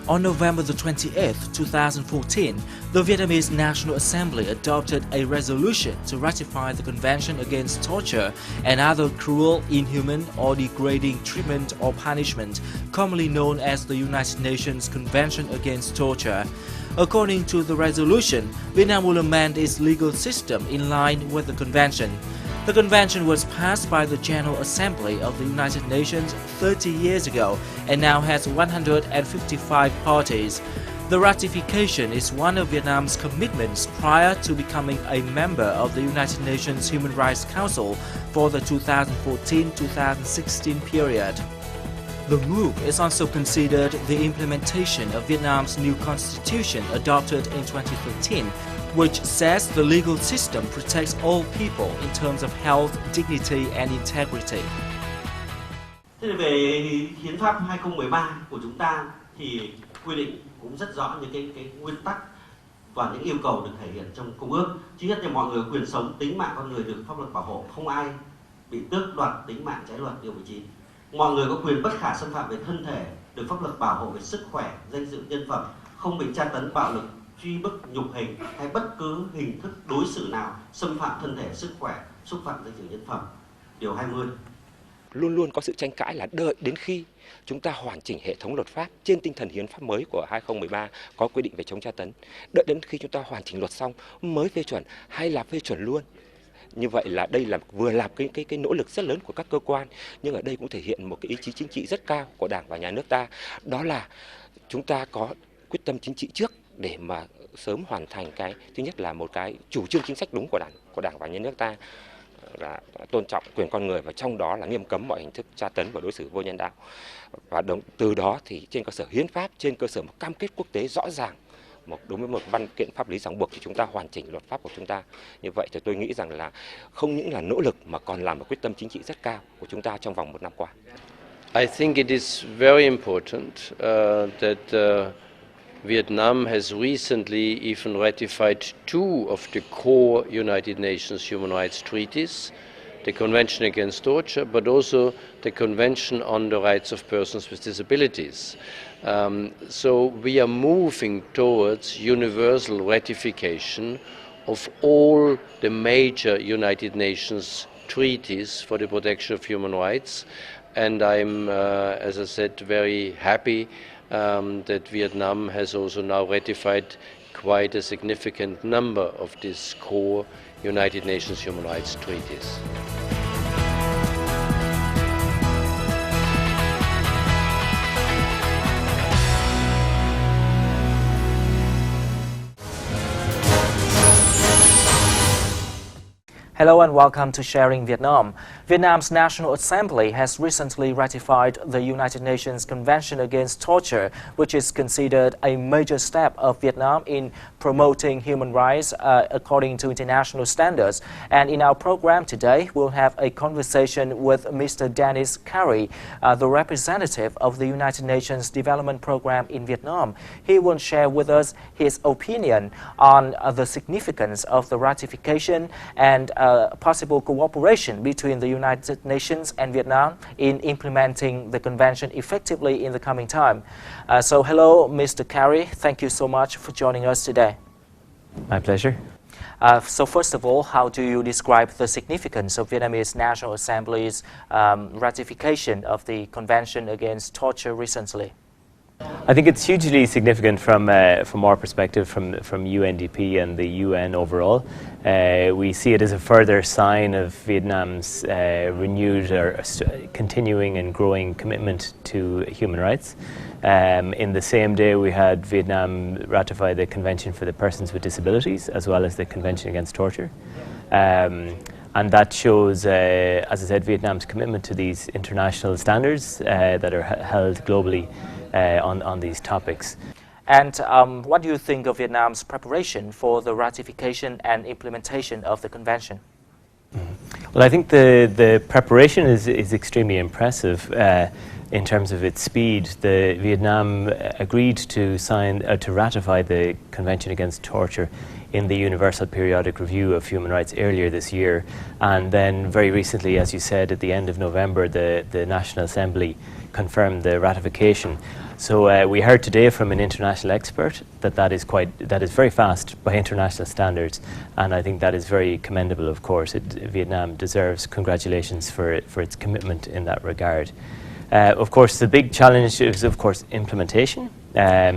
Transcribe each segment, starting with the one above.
On November the 28th, 2014, the Vietnamese National Assembly adopted a resolution to ratify the Convention Against Torture and Other Cruel, Inhuman, or Degrading Treatment or Punishment, commonly known as the United Nations Convention Against Torture. According to the resolution, Vietnam will amend its legal system in line with the convention. The convention was passed by the General Assembly of the United Nations 30 years ago and now has 155 parties. The ratification is one of Vietnam's commitments prior to becoming a member of the United Nations Human Rights Council for the 2014-2016 period. The move is also considered the implementation of Vietnam's new constitution adopted in 2013, which says the legal system protects all people in terms of health, dignity and integrity. Thế về hiến pháp 2013 của chúng ta thì quy định cũng rất rõ những cái nguyên tắc và những yêu cầu được thể hiện trong công ước. Thứ nhất là mọi người quyền sống, tính mạng con người được pháp luật bảo hộ, không ai bị tước đoạt tính mạng trái luật, điều 19. Mọi người có quyền bất khả xâm phạm về thân thể, được pháp luật bảo hộ về sức khỏe, danh dự, nhân phẩm, không bị tra tấn, bạo lực, truy bức, nhục hình hay bất cứ hình thức đối xử nào xâm phạm thân thể, sức khỏe, xúc phạm danh dự, nhân phẩm. Điều 20. Luôn luôn có sự tranh cãi là đợi đến khi chúng ta hoàn chỉnh hệ thống luật pháp trên tinh thần hiến pháp mới của 2013 có quy định về chống tra tấn. Đợi đến khi chúng ta hoàn chỉnh luật xong mới phê chuẩn hay là phê chuẩn luôn. Như vậy là đây là vừa là cái nỗ lực rất lớn của các cơ quan, nhưng ở đây cũng thể hiện một cái ý chí chính trị rất cao của Đảng và Nhà nước ta. Đó là chúng ta có quyết tâm chính trị trước để mà sớm hoàn thành cái thứ nhất là một cái chủ trương chính sách đúng của Đảng và Nhà nước ta, là tôn trọng quyền con người và trong đó là nghiêm cấm mọi hình thức tra tấn và đối xử vô nhân đạo. Và từ đó thì trên cơ sở hiến pháp, trên cơ sở một cam kết quốc tế rõ ràng, đối với một văn kiện pháp lý ràng buộc thì chúng ta hoàn chỉnh luật pháp của chúng ta. Như vậy thì tôi nghĩ rằng là không những là nỗ lực mà còn là một quyết tâm chính trị rất cao của chúng ta trong vòng một năm qua. I think it is very important that Vietnam has recently even ratified two of the core United Nations human rights treaties, the Convention Against Torture, but also the Convention on the Rights of Persons with Disabilities. So we are moving towards universal ratification of all the major United Nations treaties for the protection of human rights. And I'm, as I said, very happy that Vietnam has also now ratified quite a significant number of these core United Nations human rights treaties. Hello and welcome to Sharing Vietnam. Vietnam's National Assembly has recently ratified the United Nations Convention Against Torture, which is considered a major step of Vietnam in promoting human rights according to international standards. And in our program today, we'll have a conversation with Mr. Dennis Carey, the representative of the United Nations Development Program in Vietnam. He will share with us his opinion on the significance of the ratification and possible cooperation between the United Nations and Vietnam in implementing the convention effectively in the coming time. So hello, Mr. Carey. Thank you so much for joining us today. My pleasure. So first of all, how do you describe the significance of Vietnamese National Assembly's ratification of the Convention Against Torture recently? I think it's hugely significant from our perspective, from UNDP and the UN overall. We see it as a further sign of Vietnam's renewed or continuing and growing commitment to human rights. In the same day, we had Vietnam ratify the Convention for the Persons with Disabilities, as well as the Convention Against Torture. And that shows, as I said, Vietnam's commitment to these international standards that are held globally on these topics. And what do you think of Vietnam's preparation for the ratification and implementation of the convention? Well, I think the preparation is extremely impressive. in terms of its speed. Vietnam agreed to ratify the Convention Against Torture in the Universal Periodic Review of Human Rights earlier this year, and then very recently, as you said, at the end of November, the National Assembly confirmed the ratification. So we heard today from an international expert that is very fast by international standards, and I think that is very commendable. Of course, Vietnam deserves congratulations for its commitment in that regard. Of course, the big challenge is, of course, implementation,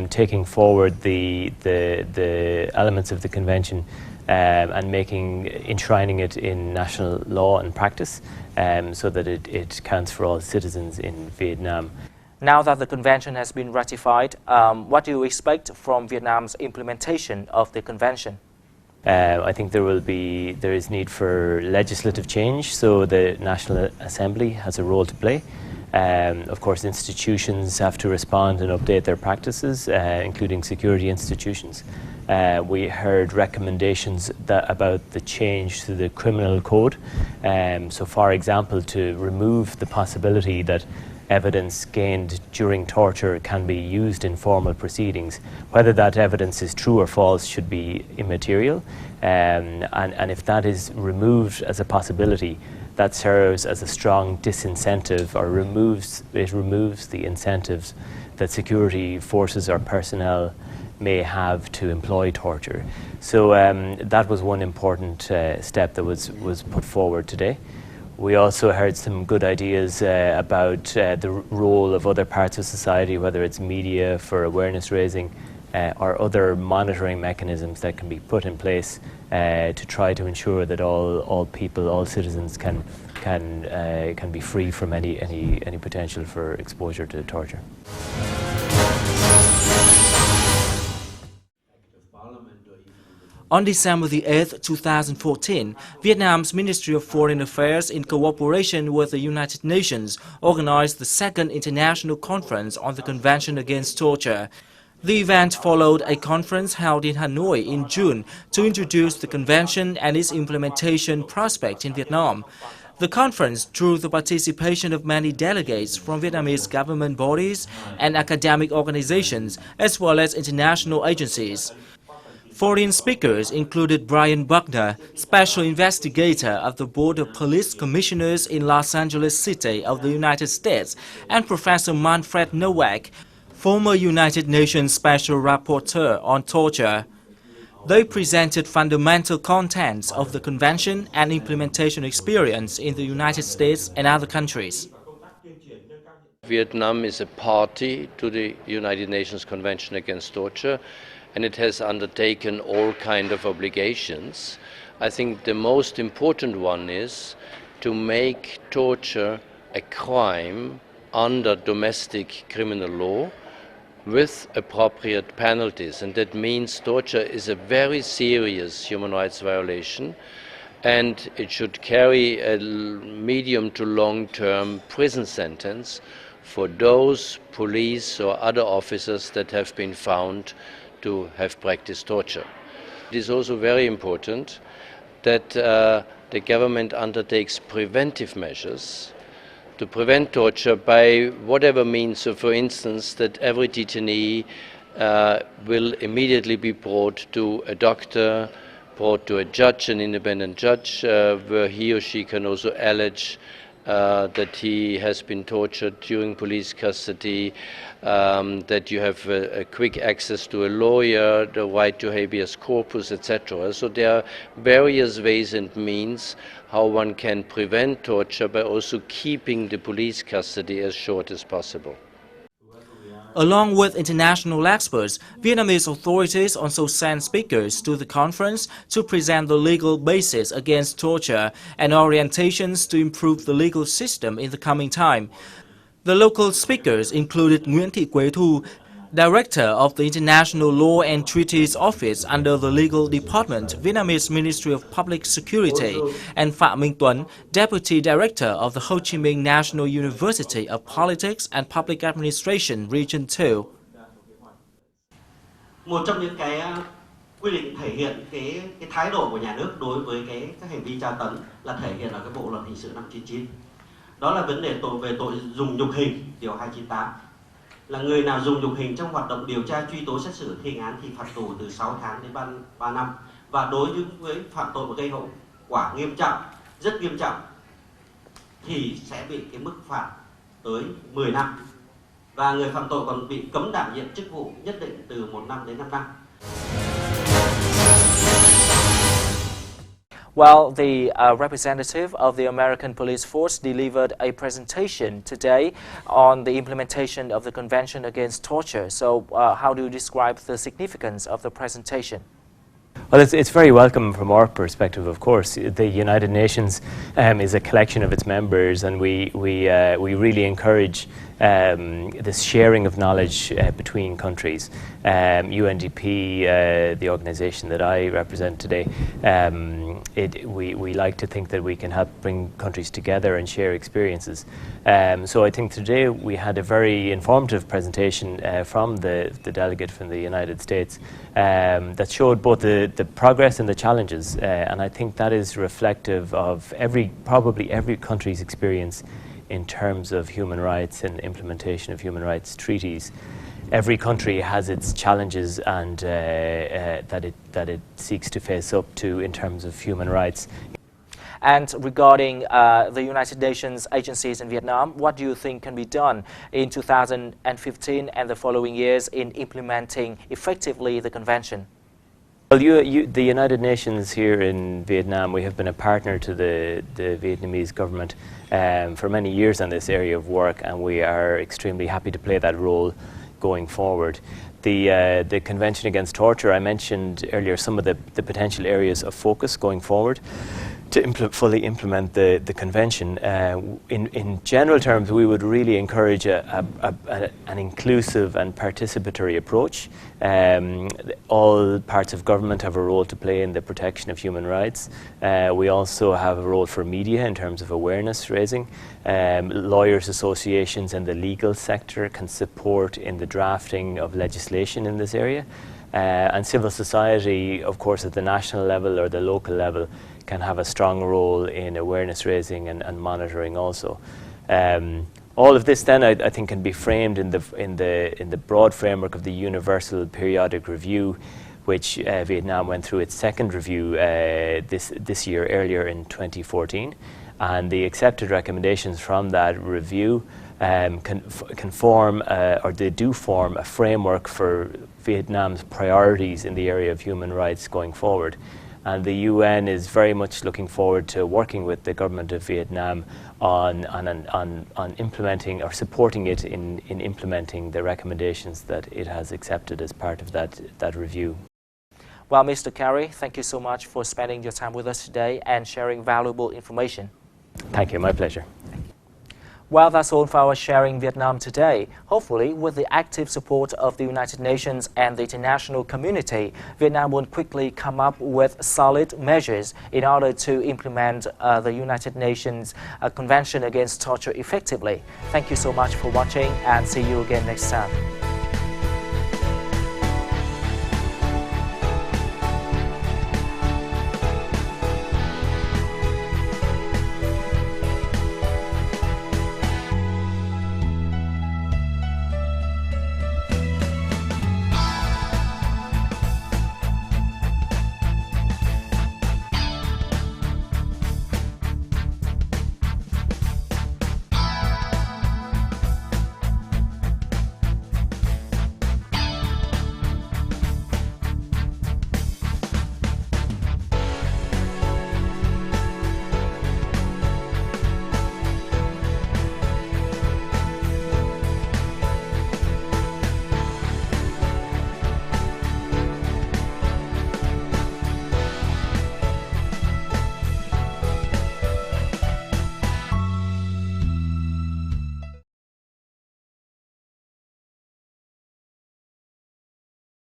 taking forward the elements of the convention and enshrining it in national law and practice, so that it counts for all citizens in Vietnam. Now that the convention has been ratified, what do you expect from Vietnam's implementation of the convention? I think there is need for legislative change, so the National Assembly has a role to play. Of course, institutions have to respond and update their practices, including security institutions. We heard recommendations about the change to the criminal code. So, for example, to remove the possibility that evidence gained during torture can be used in formal proceedings. Whether that evidence is true or false should be immaterial, and if that is removed as a possibility, that serves as a strong disincentive, or removes the incentives that security forces or personnel may have to employ torture. So that was one important step that was put forward today. We also heard some good ideas about the role of other parts of society, whether it's media for awareness raising or other monitoring mechanisms that can be put in place to try to ensure that all people, all citizens can be free from any potential for exposure to torture. On December the 8th, 2014, Vietnam's Ministry of Foreign Affairs, in cooperation with the United Nations, organized the second international conference on the Convention Against Torture. The event followed a conference held in Hanoi in June to introduce the convention and its implementation prospect in Vietnam. The conference drew the participation of many delegates from Vietnamese government bodies and academic organizations, as well as international agencies. Foreign speakers included Brian Buckner, Special Investigator of the Board of Police Commissioners in Los Angeles City of the United States, and Professor Manfred Nowak, former United Nations Special Rapporteur on Torture. They presented fundamental contents of the convention and implementation experience in the United States and other countries. Vietnam is a party to the United Nations Convention Against Torture, and it has undertaken all kinds of obligations. I think the most important one is to make torture a crime under domestic criminal law with appropriate penalties, and that means torture is a very serious human rights violation, and it should carry a medium to long-term prison sentence for those police or other officers that have been found to have practiced torture. It is also very important that the government undertakes preventive measures to prevent torture by whatever means. So, for instance, that every detainee will immediately be brought to a doctor, brought to a judge, an independent judge, where he or she can also allege that he has been tortured during police custody, that you have a quick access to a lawyer, the right to habeas corpus, etc. So there are various ways and means how one can prevent torture by also keeping the police custody as short as possible. Along with international experts, Vietnamese authorities also sent speakers to the conference to present the legal basis against torture and orientations to improve the legal system in the coming time. The local speakers included Nguyễn Thị Quế Thu, Director of the International Law and Treaties Office under the Legal Department, Vietnamese Ministry of Public Security, and Phạm Minh Tuấn, Deputy Director of the Ho Chi Minh National University of Politics and Public Administration, Region 2. Một trong những cái quy định thể hiện cái thái độ của nhà nước đối với các hành vi tra tấn là thể hiện ở cái Bộ luật hình sự năm 99. Đó là vấn đề về tội dùng nhục hình, điều 298. Là người nào dùng nhục hình trong hoạt động điều tra, truy tố, xét xử, thi hành án thì phạt tù từ 6 tháng đến 3 năm. Và đối với phạm tội gây hậu quả nghiêm trọng, rất nghiêm trọng, thì sẽ bị cái mức phạt tới 10 năm. Và người phạm tội còn bị cấm đảm nhiệm chức vụ nhất định từ 1 năm đến 5 năm. Well, the representative of the American Police Force delivered a presentation today on the implementation of the Convention Against Torture. So, how do you describe the significance of the presentation? Well, it's very welcome from our perspective, of course. The United Nations is a collection of its members, and we really encourage this sharing of knowledge between countries. UNDP, the organisation that I represent today, we like to think that we can help bring countries together and share experiences. So I think today we had a very informative presentation from the delegate from the United States that showed both the progress and the challenges, and I think that is reflective of probably every country's experience in terms of human rights and implementation of human rights treaties. Every country has its challenges and that it seeks to face up to in terms of human rights. And regarding the United Nations agencies in Vietnam, what do you think can be done in 2015 and the following years in implementing effectively the convention? Well, the United Nations here in Vietnam, we have been a partner to the Vietnamese government for many years on this area of work, and we are extremely happy to play that role going forward. The Convention Against Torture, I mentioned earlier some of the potential areas of focus going forward to fully implement the convention. In general terms, we would really encourage an inclusive and participatory approach. All parts of government have a role to play in the protection of human rights. We also have a role for media in terms of awareness raising. Lawyers associations and the legal sector can support in the drafting of legislation in this area. And civil society, of course, at the national level or the local level, can have a strong role in awareness raising and monitoring also. All of this then I think can be framed in the broad framework of the Universal Periodic Review, which Vietnam went through its second review this year, earlier in 2014. And the accepted recommendations from that review can form, or they do form, a framework for Vietnam's priorities in the area of human rights going forward. And the UN is very much looking forward to working with the government of Vietnam on implementing or supporting it in implementing the recommendations that it has accepted as part of that review. Well, Mr. Carey, thank you so much for spending your time with us today and sharing valuable information. Thank you, my pleasure. Well, that's all for our Sharing Vietnam today. Hopefully, with the active support of the United Nations and the international community, Vietnam will quickly come up with solid measures in order to implement the United Nations Convention Against Torture effectively. Thank you so much for watching, and see you again next time.